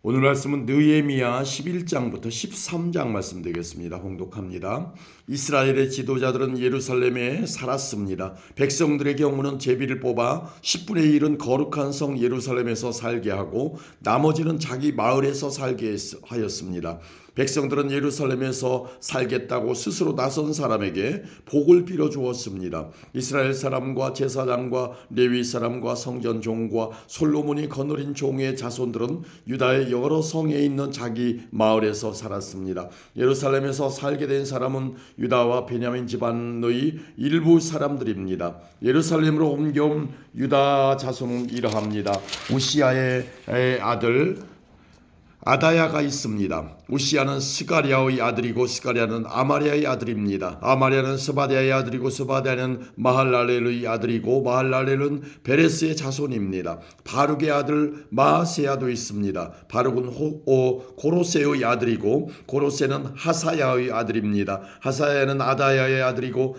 오늘 말씀은 느헤미야 11장부터 13장 말씀 되겠습니다. 홍독합니다. 이스라엘의 지도자들은 예루살렘에 살았습니다. 백성들의 경우는 제비를 뽑아 10분의 1은 거룩한 성 예루살렘에서 살게 하고 나머지는 자기 마을에서 살게 하였습니다. 백성들은 예루살렘에서 살겠다고 스스로 나선 사람에게 복을 빌어 주었습니다. 이스라엘 사람과 제사장과 레위 사람과 성전 종과 솔로몬이 거느린 종의 자손들은 유다의 여러 성에 있는 자기 마을에서 살았습니다. 예루살렘에서 살게 된 사람은 유다와 베냐민 집안의 일부 사람들입니다. 예루살렘으로 옮겨온 유다 자손은 이러합니다. 우시야의 아들 아다야가 있습니다. 우시야는 스가랴의 아들이고 스가랴는 아마랴의 아들입니다. 아마랴는 스바랴의 아들이고 스바랴는 마할랄렐의 아들이고 마할랄렐은 베레스의 자손입니다. 바룩의 아들 마아세야도 있습니다. 바룩은 고로세의 아들이고 고로세는 하사야의 아들입니다. 하사야는 아다야의 아들이고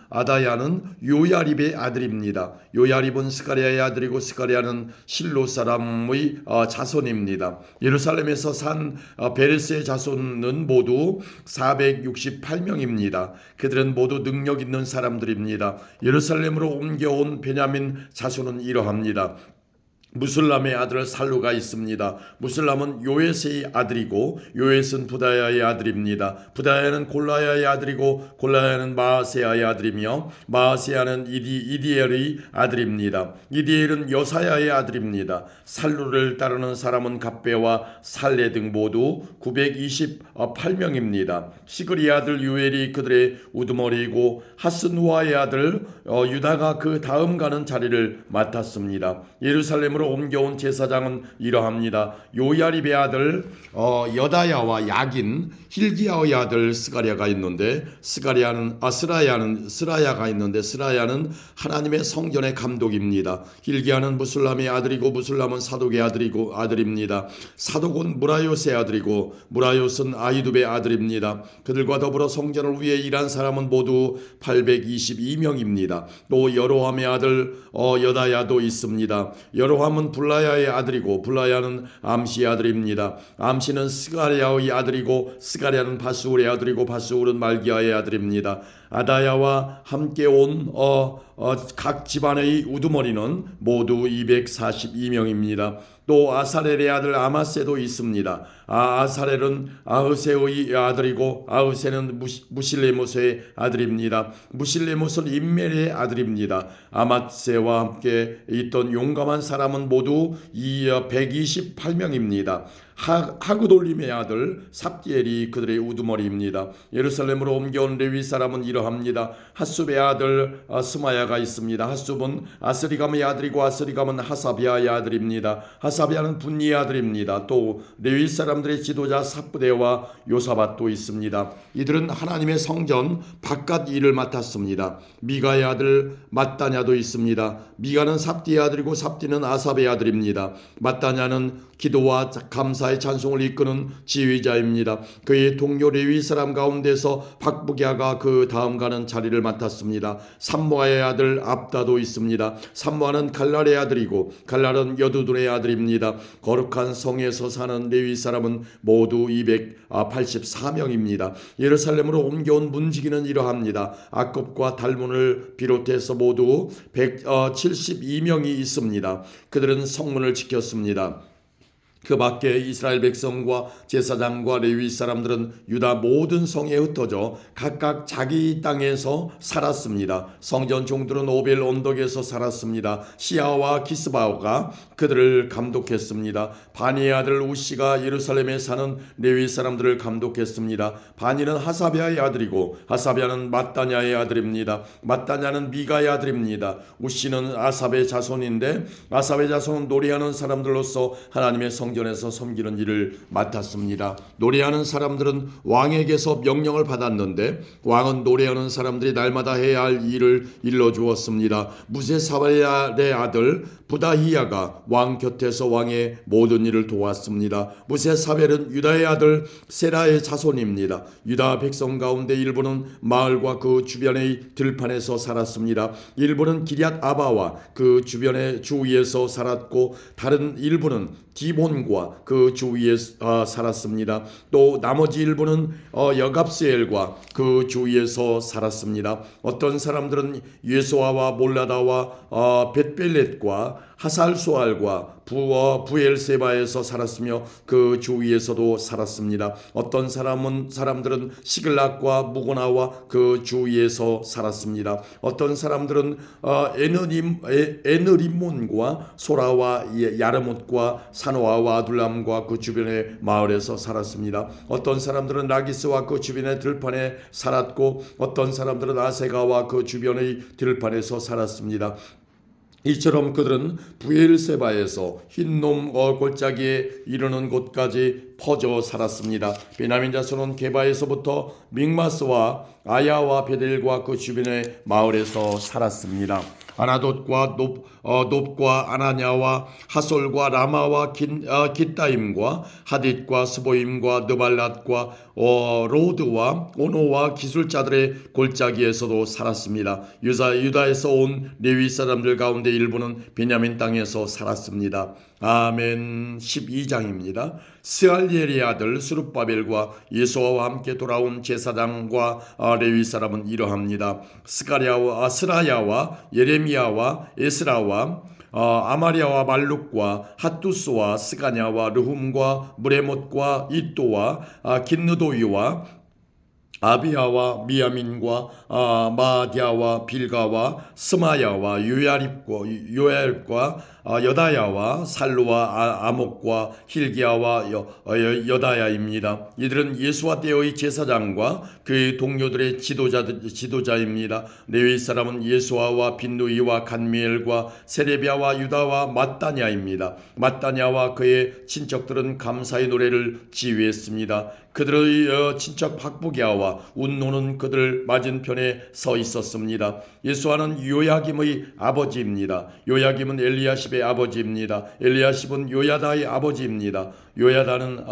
아다야는 요야립의 아들입니다. 요야립은 스가랴의 아들이고 스가랴는 실로 사람의 자손입니다. 예루살렘에서 산 베레스의 자손은 모두 468명입니다. 그들은 모두 능력 있는 사람들입니다. 예루살렘으로 옮겨온 베냐민 자손은 이러합니다. 무슬람의 아들 살루가 있습니다. 무슬람은 요에스의 아들이고 요에스는 부다야의 아들입니다. 부다야는 골라야의 아들이고 골라야는 마아세야의 아들이며 마아세야는 이디엘의 아들입니다. 이디엘은 여사야의 아들입니다. 살루를 따르는 사람은 갑배와 살레 등 모두 928명입니다. 시그리의 아들 유엘이 그들의 우두머리이고 하스누아의 아들 유다가 그 다음 가는 자리를 맡았습니다. 예루살렘으로 옮겨온 제사장은 이러합니다. 요야립의 아들 여다야와 야긴, 힐기야의 아들 스가랴가 있는데 스라야가 있는데 스라야는 하나님의 성전의 감독입니다. 힐기야는 무슬람의 아들이고 무슬람은 사독의 아들입니다. 사독은 무라요스의 아들이고 무라요스는 아이두베의 아들입니다. 그들과 더불어 성전을 위해 일한 사람은 모두 822명입니다. 또 여로함의 아들 여다야도 있습니다. 여로함은 블라야의 아들이고 블라야는 암시의 아들입니다. 암시는 스가랴의 아들이고 스가랴는 바스울의 아들이고 바스울은 말기야의 아들입니다. 아다야와 함께 온 각 집안의 우두머리는 모두 242명입니다. 또 아사렐의 아들 아마세도 있습니다. 아사렐은 아흐세의 아들이고 아흐세는 무실레모스의 아들입니다. 무실레모스는 임멜의 아들입니다. 아마세와 함께 있던 용감한 사람은 모두 128명입니다. 하그돌림의 아들 삽디엘이 그들의 우두머리입니다. 예루살렘으로 옮겨온 레위 사람은 이러합니다. 핫숲의 아들 스마야가 있습니다. 핫숲은 아스리감의 아들이고 아스리감은 하사비아의 아들입니다. 하사비아는 분니의 아들입니다. 또 레위 사람들의 지도자 삽부대와 요사밧도 있습니다. 이들은 하나님의 성전 바깥 일을 맡았습니다. 미가의 아들 mat다냐도 있습니다. 미가는 삽디의 아들이고 삽디는 아삽의 아들입니다. mat다냐는 기도와 감사의 찬송을 이끄는 지휘자입니다. 그의 동료 레위 사람 가운데서 박부기아가 그 다음 가는 자리를 맡았습니다. 삼모아의 아들 압다도 있습니다. 삼모아는 갈랄의 아들이고 갈랄은 여두둔의 아들입니다. 거룩한 성에서 사는 레위 사람은 모두 284명입니다. 예루살렘으로 옮겨온 문지기는 이러합니다. 아kop과 달문을 비롯해서 모두 172명이 있습니다. 그들은 성문을 지켰습니다. 그 밖에 이스라엘 백성과 제사장과 레위 사람들은 유다 모든 성에 흩어져 각각 자기 땅에서 살았습니다. 성전 종들은 오벨 언덕에서 살았습니다. 시아와 기스바오가 그들을 감독했습니다. 바니의 아들 우시가 예루살렘에 사는 레위 사람들을 감독했습니다. 바니는 하사비아의 아들이고 하사비아는 mat다냐의 아들입니다. mat다냐는 미가의 아들입니다. 우시는 아삽의 자손인데 아삽의 자손은 노래하는 사람들로서 하나님의 성전에서 섬기는 일을 맡았습니다. 노래하는 사람들은 왕에게서 명령을 받았는데 왕은 노래하는 사람들이 날마다 해야 할 일을 일러주었습니다. 무세사발의 아들 부다히야가 왕 곁에서 왕의 모든 일을 도왔습니다. 무세사벨은 유다의 아들 세라의 자손입니다. 유다 백성 가운데 일부는 마을과 그 주변의 들판에서 살았습니다. 일부는 기럇 아바와 그 주변의 주위에서 살았고 다른 일부는 디본과 림몬과 그 주위에 살았습니다. 또 나머지 일부는 여갑스엘과 그 주위에서 살았습니다. 어떤 사람들은 예수아와 몰라다와 벳벨렛과 하살소알과 부엘세바에서 살았으며 그 주위에서도 살았습니다. 어떤 사람들은 시글락과 무고나와 그 주위에서 살았습니다. 어떤 사람들은 에느림몬과 소라와 야르못과 사노아와 아둘람과 그 주변의 마을에서 살았습니다. 어떤 사람들은 라기스와 그 주변의 들판에 살았고 어떤 사람들은 아세가와 그 주변의 들판에서 살았습니다. 이처럼 그들은 부엘세바에서 흰놈 골짜기에 이르는 곳까지 퍼져 살았습니다. 베냐민 자손은 게바에서부터 믹마스와 아야와 베델과 그 주변의 마을에서 살았습니다. 아나돗과 놉과 아나냐와 하솔과 라마와 기타임과 하딧과 스보임과 느발랏과 로드와 오노와 기술자들의 골짜기에서도 살았습니다. 유다에서 온 레위 사람들 가운데 일부는 베냐민 땅에서 살았습니다. 아멘. 12장입니다. 스알리엘의 아들 스룹바벨과 예수아와 함께 돌아온 제사장과 레위 사람은 이러합니다. 스라야와 예레미야와 에스라와 아마리아와 말룩과 핫두스와 스가냐와 르훔과 무레못과 이또와 긴느도이와 아비야와 미야민과 마디아와 빌가와 스마야와 요야립과 여다야와 살루와 아목과 힐기야와 여다야입니다. 이들은 예수와 때의 제사장과 그의 동료들의 지도자입니다. 레위 사람은 예수아와 빈누이와 간미엘과 세레비아와 유다와 마따냐입니다. 마따냐와 그의 친척들은 감사의 노래를 지휘했습니다. 그들의 친척 박부기야와 운노는 그들 맞은편에 서 있었습니다. 예수아는 요야김의 아버지입니다. 요야김은 엘리야십의 아버지입니다. 엘리야십은 요야다의 아버지입니다. 요야다는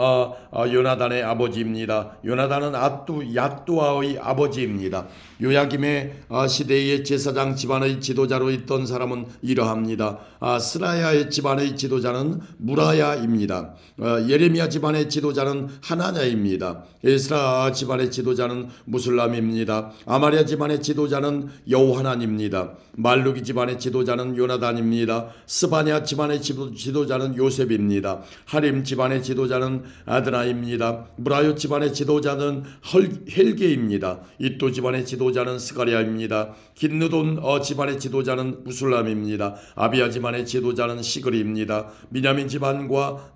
요나단의 아버지입니다. 요나단은 야뚜아의 아버지입니다. 요야김의 시대의 제사장 집안의 지도자로 있던 사람은 이러합니다. 스라야의 집안의 지도자는 무라야입니다. 예레미야 집안의 지도자는 하나냐입니다. 에스라 집안의 지도자는 무술람입니다. 아마리아 집안의 지도자는 여호하난입니다. 말루기 집안의 지도자는 요나단입니다. 스바냐 집안의 지도자는 요셉입니다. 하림 집안의 지도자는 아드나입니다. 브라요 집안의 지도자는 헬게입니다. 이또 집안의 지도자는 스가랴입니다. 긴느돈 집안의 지도자는 무술람입니다. 아비야 집안의 지도자는 시그리입니다. 미냐민 집안과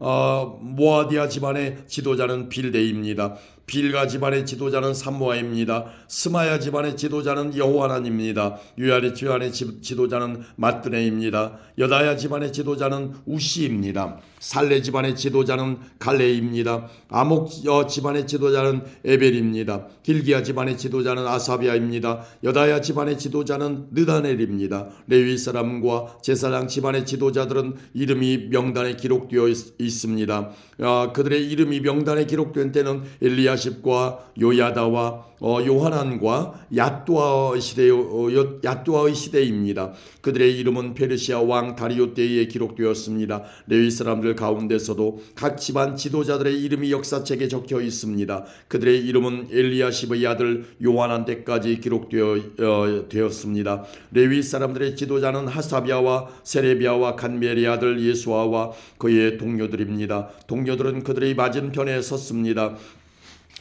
모아디아 집안의 지도자는 빌데입니다. 빌가 집안의 지도자는 삼모아입니다. 스마야 집안의 지도자는 여호하난입니다. 유야리 집안의 지도자는 마뜨네입니다. 여다야 집안의 지도자는 우시입니다. 살레 집안의 지도자는 갈레입니다. 아목 집안의 지도자는 에벨입니다. 길기야 집안의 지도자는 아사비아입니다. 여다야 집안의 지도자는 느다넬입니다. 레위 사람과 제사장 집안의 지도자들은 이름이 명단에 기록되어 있습니다. 그들의 이름이 명단에 기록된 때는 엘리야십과 요야다와 요하난과 야뚜아의 시대입니다. 그들의 이름은 페르시아 왕 다리오 때에 기록되었습니다. 레위 사람들 가운데서도 각 집안 지도자들의 이름이 역사책에 적혀 있습니다. 그들의 이름은 엘리야십의 아들 요하난 때까지 기록되었습니다. 레위 사람들의 지도자는 하사비아와 세레비아와 간멜의 아들 예수아와 그의 동료들입니다. 동료들은 그들의 맞은편에 섰습니다.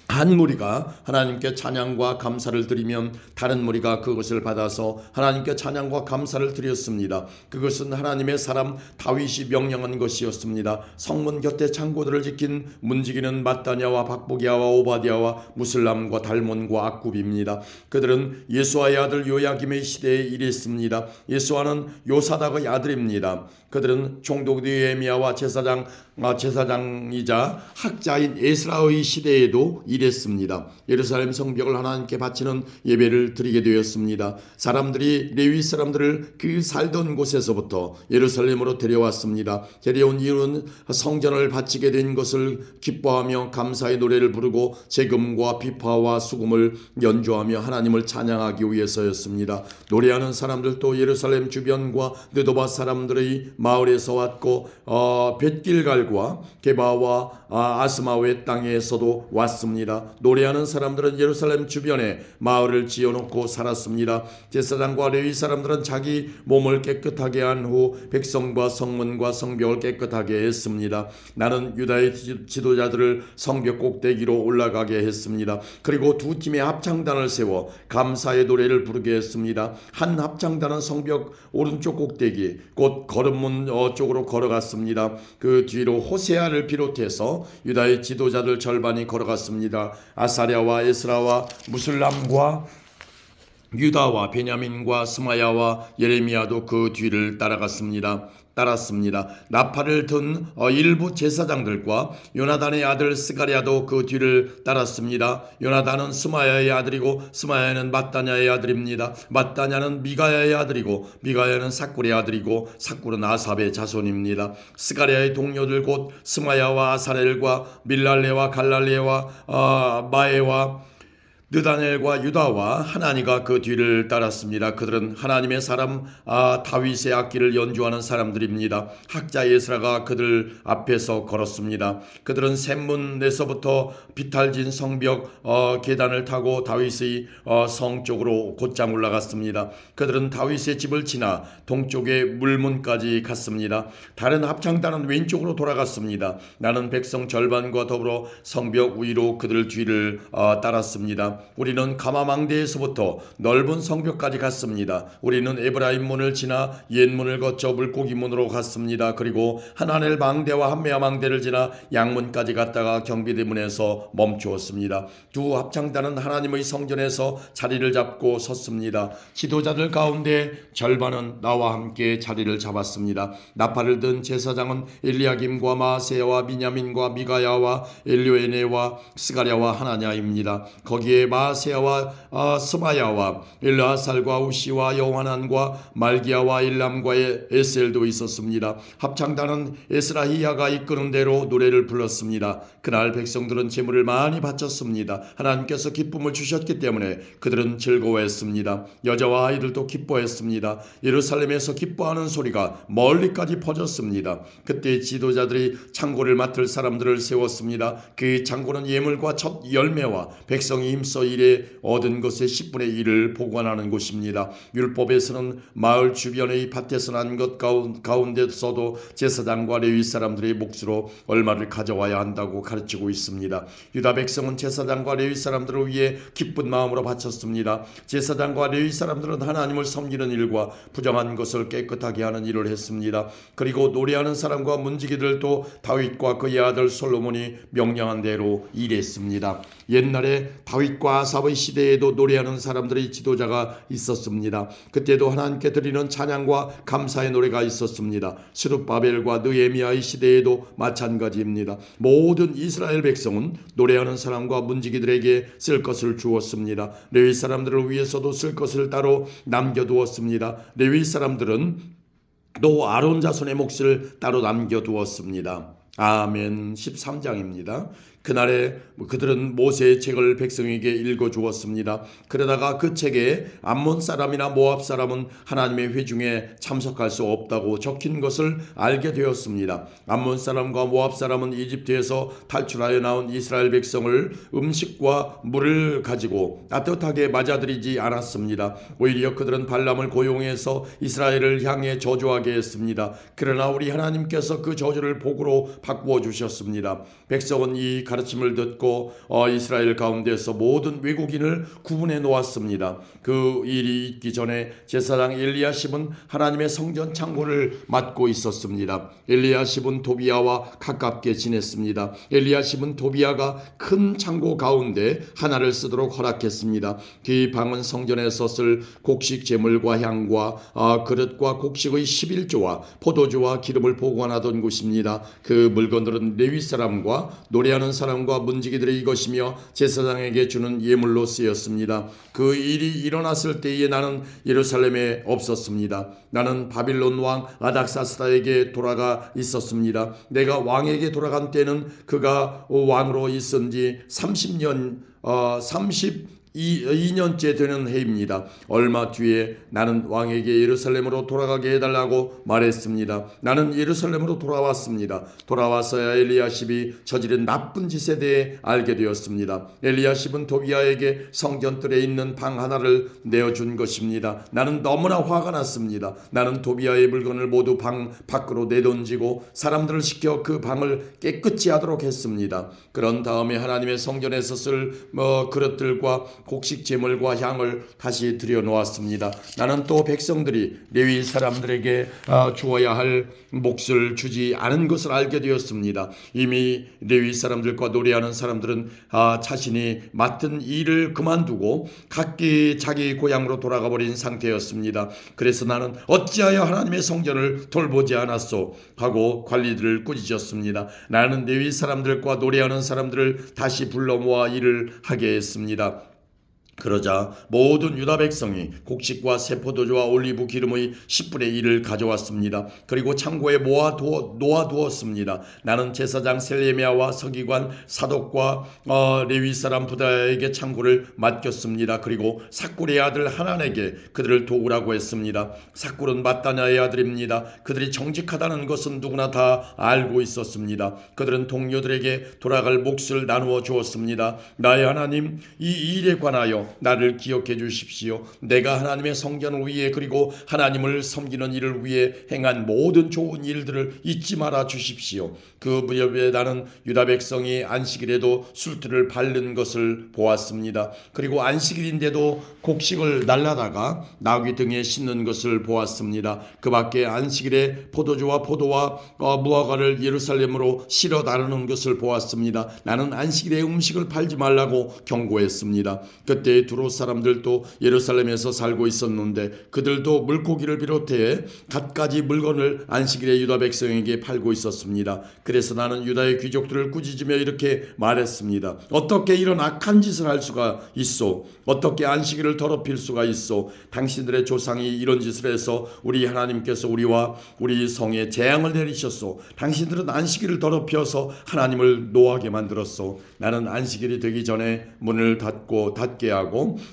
한 무리가 하나님께 찬양과 감사를 드리면 다른 무리가 그것을 받아서 하나님께 찬양과 감사를 드렸습니다. 그것은 하나님의 사람 다윗이 명령한 것이었습니다. 성문 곁에 창고들을 지킨 문지기는 마따냐와 박보기야와 오바디야와 무슬람과 달몬과 악굽입니다. 그들은 예수아의 아들 요야김의 시대에 일했습니다. 예수아는 요사닥의 아들입니다. 그들은 총독 느헤미야와 제사장이자 학자인 에스라의 시대에도 일했습니다. 이랬습니다. 예루살렘 성벽을 하나님께 바치는 예배를 드리게 되었습니다. 사람들이 레위 사람들을 그 살던 곳에서부터 예루살렘으로 데려왔습니다. 데려온 이유는 성전을 바치게 된 것을 기뻐하며 감사의 노래를 부르고 제금과 비파와 수금을 연주하며 하나님을 찬양하기 위해서였습니다. 노래하는 사람들도 예루살렘 주변과 느도바 사람들의 마을에서 왔고 벳길갈과 게바와 아스마웨 땅에서도 왔습니다. 노래하는 사람들은 예루살렘 주변에 마을을 지어놓고 살았습니다. 제사장과 레위 사람들은 자기 몸을 깨끗하게 한 후 백성과 성문과 성벽을 깨끗하게 했습니다. 나는 유다의 지도자들을 성벽 꼭대기로 올라가게 했습니다. 그리고 두 팀의 합창단을 세워 감사의 노래를 부르게 했습니다. 한 합창단은 성벽 오른쪽 꼭대기 곧 걸음문 쪽으로 걸어갔습니다. 그 뒤로 호세아를 비롯해서 유다의 지도자들 절반이 걸어갔습니다. 아사랴와 에스라와 무슬람과 유다와 베냐민과 스마야와 예레미야도 그 뒤를 따랐습니다. 나팔을 든 일부 제사장들과 요나단의 아들 스가랴도 그 뒤를 따랐습니다. 요나단은 스마야의 아들이고 스마야는 마따냐의 아들입니다. 마따냐는 미가야의 아들이고 미가야는 삭굴의 아들이고 삭굴은 아삽의 자손입니다. 스가랴의 동료들 곧 스마야와 아사렐과 밀랄레와 갈랄레와 마에와 느다넬과 유다와 하나니가 그 뒤를 따랐습니다. 그들은 하나님의 사람 다윗의 악기를 연주하는 사람들입니다. 학자 예스라가 그들 앞에서 걸었습니다. 그들은 샘문에서부터 비탈진 성벽 계단을 타고 다윗의 성 쪽으로 곧장 올라갔습니다. 그들은 다윗의 집을 지나 동쪽의 물문까지 갔습니다. 다른 합창단은 왼쪽으로 돌아갔습니다. 나는 백성 절반과 더불어 성벽 위로 그들 뒤를 따랐습니다. 우리는 가마망대에서부터 넓은 성벽까지 갔습니다. 우리는 에브라임 문을 지나 옛문을 거쳐 물고기 문으로 갔습니다. 그리고 하나넬 망대와 한메아 망대를 지나 양문까지 갔다가 경비대문에서 멈추었습니다. 두 합창단은 하나님의 성전에서 자리를 잡고 섰습니다. 지도자들 가운데 절반은 나와 함께 자리를 잡았습니다. 나팔을 든 제사장은 엘리야김과 마세야와 미냐민과 미가야와 엘료에네와 스가랴와 하나냐입니다. 거기에 마세야와 스마야와 엘라살과 우시와 여호하난과 말기야와 일람과 에셀도 있었습니다. 합창단은 에스라히야가 이끄는 대로 노래를 불렀습니다. 그날 백성들은 제물을 많이 바쳤습니다. 하나님께서 기쁨을 주셨기 때문에 그들은 즐거워했습니다. 여자와 아이들도 기뻐했습니다. 예루살렘에서 기뻐하는 소리가 멀리까지 퍼졌습니다. 그때 지도자들이 창고를 맡을 사람들을 세웠습니다. 그 창고는 예물과 첫 열매와 백성이 힘써 일에 얻은 것의 10분의 1을 보관하는 곳입니다. 율법에서는 마을 주변의 밭에서 난 것 가운데서도 제사장과 레위 사람들의 몫으로 얼마를 가져와야 한다고 가르치고 있습니다. 유다 백성은 제사장과 레위 사람들을 위해 기쁜 마음으로 바쳤습니다. 제사장과 레위 사람들은 하나님을 섬기는 일과 부정한 것을 깨끗하게 하는 일을 했습니다. 그리고 노래하는 사람과 문지기들도 다윗과 그의 아들 솔로몬이 명령한 대로 일했습니다. 옛날에 다윗과 아삽의 시대에도 노래하는 사람들의 지도자가 있었습니다. 그때도 하나님께 드리는 찬양과 감사의 노래가 있었습니다. 스룹바벨과 느헤미야의 시대에도 마찬가지입니다. 모든 이스라엘 백성은 노래하는 사람과 문지기들에게 쓸 것을 주었습니다. 레위 사람들을 위해서도 쓸 것을 따로 남겨두었습니다. 레위 사람들은 또 아론 자손의 몫을 따로 남겨두었습니다. 아멘. 13장입니다. 그날에 그들은 모세의 책을 백성에게 읽어주었습니다. 그러다가 그 책에 암몬 사람이나 모압 사람은 하나님의 회중에 참석할 수 없다고 적힌 것을 알게 되었습니다. 암몬 사람과 모압 사람은 이집트에서 탈출하여 나온 이스라엘 백성을 음식과 물을 가지고 따뜻하게 맞아들이지 않았습니다. 오히려 그들은 발람을 고용해서 이스라엘을 향해 저주하게 했습니다. 그러나 우리 하나님께서 그 저주를 복으로 바꾸어 주셨습니다. 백성은 이 가르침을 듣고 이스라엘 가운데서 모든 외국인을 구분해 놓았습니다. 그 일이 있기 전에 제사장 엘리야십은 하나님의 성전 창고를 맡고 있었습니다. 엘리야십은 도비야와 가깝게 지냈습니다. 엘리야십은 도비야가 큰 창고 가운데 하나를 쓰도록 허락했습니다. 그 방은 성전에서 쓸 곡식 제물과 향과 그릇과 곡식의 11조와 포도주와 기름을 보관하던 곳입니다. 그 물건들은 레위 사람과 노래하는 사람 사람과 문지기들의 이것이며 제사장에게 주는 예물로 쓰였습니다. 그 일이 일어났을 때에 나는 예루살렘에 없었습니다. 나는 바빌론 왕 아닥사스다에게 돌아가 있었습니다. 내가 왕에게 돌아간 때는 그가 왕으로 있은 지 32년째 되는 해입니다. 얼마 뒤에 나는 왕에게 예루살렘으로 돌아가게 해달라고 말했습니다. 나는 예루살렘으로 돌아왔습니다. 돌아와서야 엘리야십이 저지른 나쁜 짓에 대해 알게 되었습니다. 엘리야십은 도비야에게 성전뜰에 있는 방 하나를 내어준 것입니다. 나는 너무나 화가 났습니다. 나는 도비야의 물건을 모두 방 밖으로 내던지고 사람들을 시켜 그 방을 깨끗이 하도록 했습니다. 그런 다음에 하나님의 성전에서 쓸 그릇들과 곡식 제물과 향을 다시 들여놓았습니다. 나는 또 백성들이 레위 사람들에게 주어야 할 몫을 주지 않은 것을 알게 되었습니다. 이미 레위 사람들과 노래하는 사람들은 자신이 맡은 일을 그만두고 각기 자기 고향으로 돌아가 버린 상태였습니다. 그래서 나는 어찌하여 하나님의 성전을 돌보지 않았소 하고 관리들을 꾸짖었습니다. 나는 레위 사람들과 노래하는 사람들을 다시 불러 모아 일을 하게 했습니다. 그러자 모든 유다 백성이 곡식과 새 포도주와 올리브 기름의 10분의 1을 가져왔습니다. 그리고 창고에 놓아두었습니다. 나는 제사장 셀레미야와 서기관 사독과 레위 사람 부다야에게 창고를 맡겼습니다. 그리고 삭굴의 아들 하난에게 그들을 도우라고 했습니다. 삭굴은 마따냐의 아들입니다. 그들이 정직하다는 것은 누구나 다 알고 있었습니다. 그들은 동료들에게 돌아갈 몫을 나누어 주었습니다. 나의 하나님, 이 일에 관하여 나를 기억해 주십시오. 내가 하나님의 성전을 위해 그리고 하나님을 섬기는 일을 위해 행한 모든 좋은 일들을 잊지 말아 주십시오. 그 무렵에 나는 유다 백성이 안식일에도 술틀을 밟는 것을 보았습니다. 그리고 안식일인데도 곡식을 날라다가 나귀 등에 싣는 것을 보았습니다. 그 밖에 안식일에 포도주와 포도와 무화과를 예루살렘으로 실어 나르는 것을 보았습니다. 나는 안식일에 음식을 팔지 말라고 경고했습니다. 그때 두로 사람들도 예루살렘에서 살고 있었는데 그들도 물고기를 비롯해 갖가지 물건을 안식일에 유다 백성에게 팔고 있었습니다. 그래서 나는 유다의 귀족들을 꾸짖으며 이렇게 말했습니다. 어떻게 이런 악한 짓을 할 수가 있소? 어떻게 안식일을 더럽힐 수가 있소? 당신들의 조상이 이런 짓을 해서 우리 하나님께서 우리와 우리 성에 재앙을 내리셨소. 당신들은 안식일을 더럽혀서 하나님을 노하게 만들었소. 나는 안식일이 되기 전에 문을 닫게 하고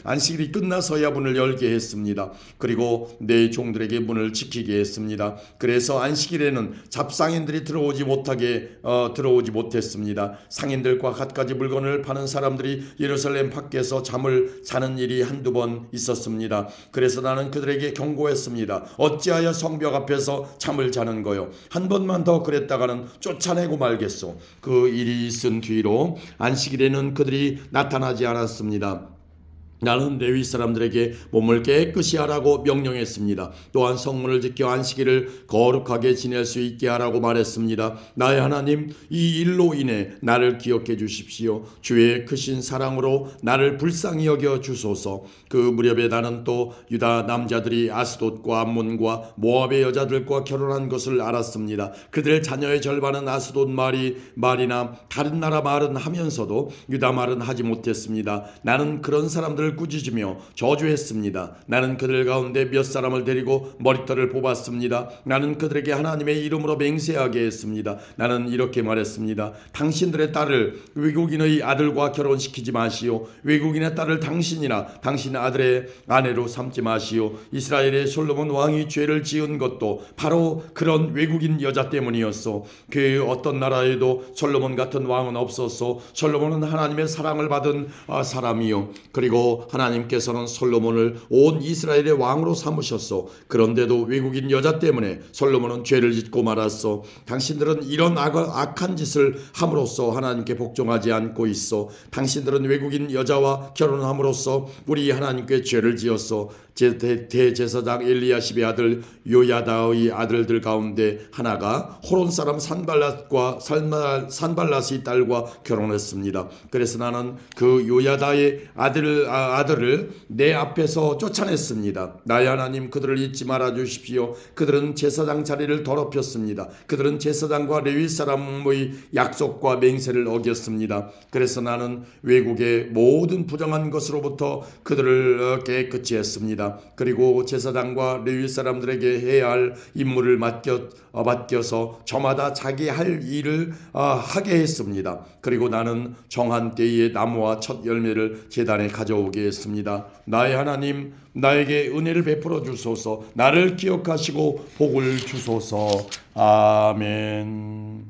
안식일이 끝나서야 문을 열게 했습니다. 그리고 내 종들에게 문을 지키게 했습니다. 그래서 안식일에는 잡상인들이 들어오지 못했습니다. 상인들과 갖가지 물건을 파는 사람들이 예루살렘 밖에서 잠을 자는 일이 한두 번 있었습니다. 그래서 나는 그들에게 경고했습니다. 어찌하여 성벽 앞에서 잠을 자는 거요? 한 번만 더 그랬다가는 쫓아내고 말겠소. 그 일이 있은 뒤로 안식일에는 그들이 나타나지 않았습니다. 나는 레위 사람들에게 몸을 깨끗이 하라고 명령했습니다. 또한 성문을 지켜 안식일을 거룩하게 지낼 수 있게 하라고 말했습니다. 나의 하나님, 이 일로 인해 나를 기억해 주십시오. 주의 크신 사랑으로 나를 불쌍히 여겨 주소서. 그 무렵에 나는 또 유다 남자들이 아스돗과 암몬과 모압의 여자들과 결혼한 것을 알았습니다. 그들의 자녀의 절반은 아스돗 말이나 다른 나라 말은 하면서도 유다 말은 하지 못했습니다. 나는 그런 사람들을 꾸짖으며 저주했습니다. 나는 그들 가운데 몇 사람을 데리고 머리털을 뽑았습니다. 나는 그들에게 하나님의 이름으로 맹세하게 했습니다. 나는 이렇게 말했습니다. 당신들의 딸을 외국인의 아들과 결혼시키지 마시오. 외국인의 딸을 당신이나 당신 아들의 아내로 삼지 마시오. 이스라엘의 솔로몬 왕이 죄를 지은 것도 바로 그런 외국인 여자 때문이었소. 그 어떤 나라에도 솔로몬 같은 왕은 없었소. 솔로몬은 하나님의 사랑을 받은 사람이요. 그리고 하나님께서는 솔로몬을 온 이스라엘의 왕으로 삼으셨소. 그런데도 외국인 여자 때문에 솔로몬은 죄를 짓고 말았소. 당신들은 이런 악한 짓을 함으로써 하나님께 복종하지 않고 있어. 당신들은 외국인 여자와 결혼함으로써 우리 하나님께 죄를 지었소. 대제사장 엘리야십의 아들 요야다의 아들들 가운데 하나가 호론 사람 산발랏의 딸과 결혼했습니다. 그래서 나는 그 요야다의 아들을 내 앞에서 쫓아냈습니다. 나의 하나님, 그들을 잊지 말아 주십시오. 그들은 제사장 자리를 더럽혔습니다. 그들은 제사장과 레위 사람의 약속과 맹세를 어겼습니다. 그래서 나는 외국의 모든 부정한 것으로부터 그들을 깨끗이 했습니다. 그리고 제사장과 레위 사람들에게 해야 할 임무를 맡겨서 저마다 자기 할 일을 하게 했습니다. 그리고 나는 정한 때에 나무와 첫 열매를 제단에 가져오게 했습니다. 나의 하나님, 나에게 은혜를 베풀어 주소서. 나를 기억하시고 복을 주소서. 아멘.